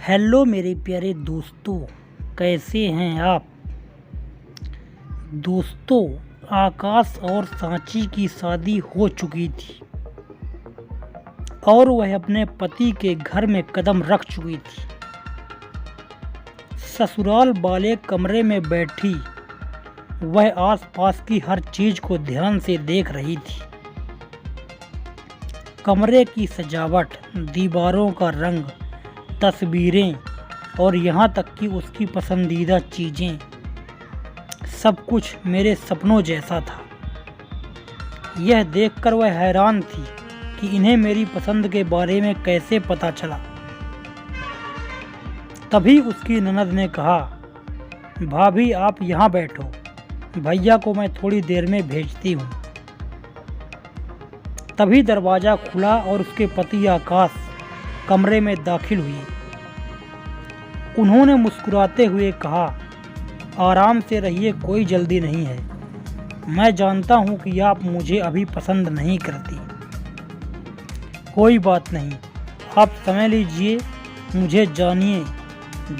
Hello मेरे प्यारे दोस्तों, कैसे हैं आप। दोस्तों, आकाश और सांची की शादी हो चुकी थी और वह अपने पति के घर में कदम रख चुकी थी। ससुराल वाले कमरे में बैठी वह आसपास की हर चीज को ध्यान से देख रही थी। कमरे की सजावट, दीवारों का रंग, तस्वीरें और यहाँ तक कि उसकी पसंदीदा चीज़ें, सब कुछ मेरे सपनों जैसा था। यह देखकर वह हैरान थी कि इन्हें मेरी पसंद के बारे में कैसे पता चला। तभी उसकी ननद ने कहा, भाभी आप यहाँ बैठो, भैया को मैं थोड़ी देर में भेजती हूँ। तभी दरवाज़ा खुला और उसके पति आकाश कमरे में दाखिल हुए। उन्होंने मुस्कुराते हुए कहा, आराम से रहिए, कोई जल्दी नहीं है। मैं जानता हूँ कि आप मुझे अभी पसंद नहीं करती। कोई बात नहीं, आप समय लीजिए, मुझे जानिए।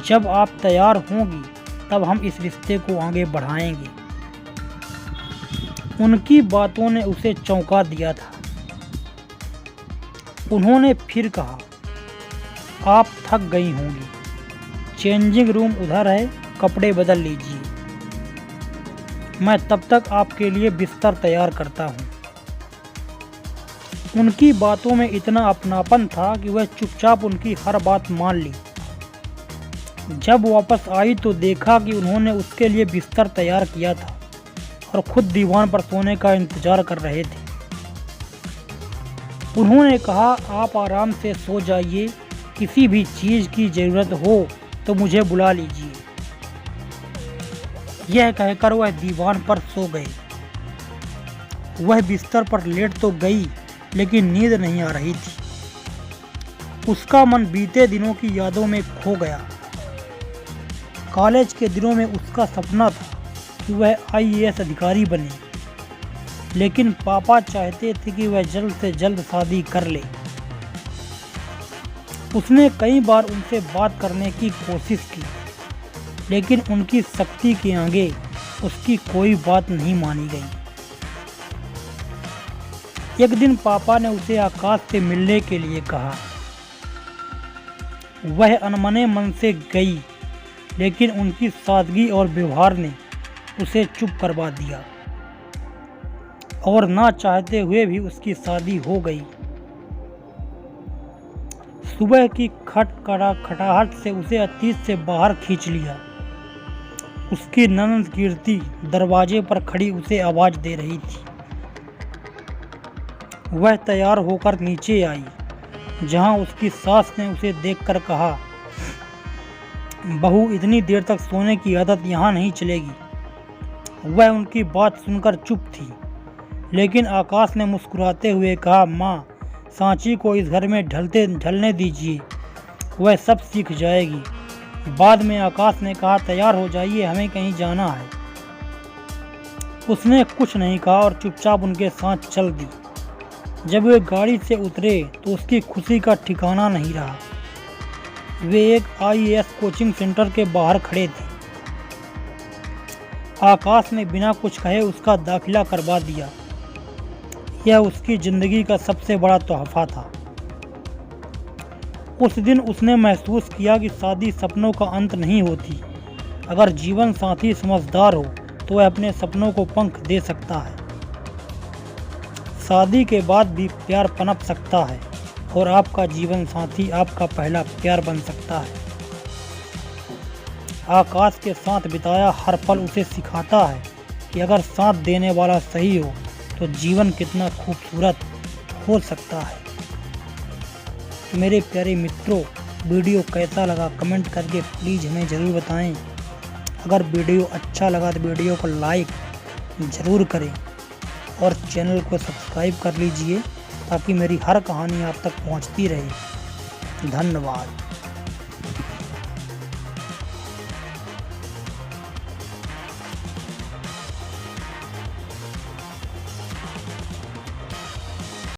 जब आप तैयार होंगी तब हम इस रिश्ते को आगे बढ़ाएंगे। उनकी बातों ने उसे चौंका दिया था। उन्होंने फिर कहा, आप थक गई होंगी, चेंजिंग रूम उधर है, कपड़े बदल लीजिए। मैं तब तक आपके लिए बिस्तर तैयार करता हूँ। उनकी बातों में इतना अपनापन था कि वह चुपचाप उनकी हर बात मान ली। जब वापस आई तो देखा कि उन्होंने उसके लिए बिस्तर तैयार किया था और खुद दीवान पर सोने का इंतजार कर रहे थे। उन्होंने कहा, आप आराम से सो जाइए, किसी भी चीज़ की ज़रूरत हो तो मुझे बुला लीजिए। यह कहकर वह दीवान पर सो गए। वह बिस्तर पर लेट तो गई लेकिन नींद नहीं आ रही थी। उसका मन बीते दिनों की यादों में खो गया। कॉलेज के दिनों में उसका सपना था कि वह IAS अधिकारी बने, लेकिन पापा चाहते थे कि वह जल्द से जल्द शादी कर ले। उसने कई बार उनसे बात करने की कोशिश की, लेकिन उनकी सख्ती के आगे उसकी कोई बात नहीं मानी गई। एक दिन पापा ने उसे आकाश से मिलने के लिए कहा। वह अनमने मन से गई, लेकिन उनकी सादगी और व्यवहार ने उसे चुप करवा दिया और ना चाहते हुए भी उसकी शादी हो गई। सुबह की खटखटाहट से उसे अतीत से बाहर खींच लिया। उसकी ननद कीर्ति दरवाजे पर खड़ी उसे आवाज दे रही थी। वह तैयार होकर नीचे आई, जहां उसकी सास ने उसे देखकर कहा, बहू इतनी देर तक सोने की आदत यहाँ नहीं चलेगी। वह उनकी बात सुनकर चुप थी, लेकिन आकाश ने मुस्कुराते हुए कहा, माँ, सांची को इस घर में ढलने दीजिए, वह सब सीख जाएगी। बाद में आकाश ने कहा, तैयार हो जाइए, हमें कहीं जाना है। उसने कुछ नहीं कहा और चुपचाप उनके साथ चल दी। जब वे गाड़ी से उतरे तो उसकी खुशी का ठिकाना नहीं रहा। वे एक IAS कोचिंग सेंटर के बाहर खड़े थे। आकाश ने बिना कुछ कहे उसका दाखिला करवा दिया। यह उसकी जिंदगी का सबसे बड़ा तोहफा था। उस दिन उसने महसूस किया कि शादी सपनों का अंत नहीं होती। अगर जीवन साथी समझदार हो तो वह अपने सपनों को पंख दे सकता है। शादी के बाद भी प्यार पनप सकता है और आपका जीवन साथी आपका पहला प्यार बन सकता है। आकाश के साथ बिताया हर पल उसे सिखाता है कि अगर साथ देने वाला सही हो तो जीवन कितना खूबसूरत हो सकता है। तो मेरे प्यारे मित्रों, वीडियो कैसा लगा कमेंट करके प्लीज़ हमें ज़रूर बताएं। अगर वीडियो अच्छा लगा तो वीडियो को लाइक ज़रूर करें और चैनल को सब्सक्राइब कर लीजिए ताकि मेरी हर कहानी आप तक पहुंचती रहे। धन्यवाद।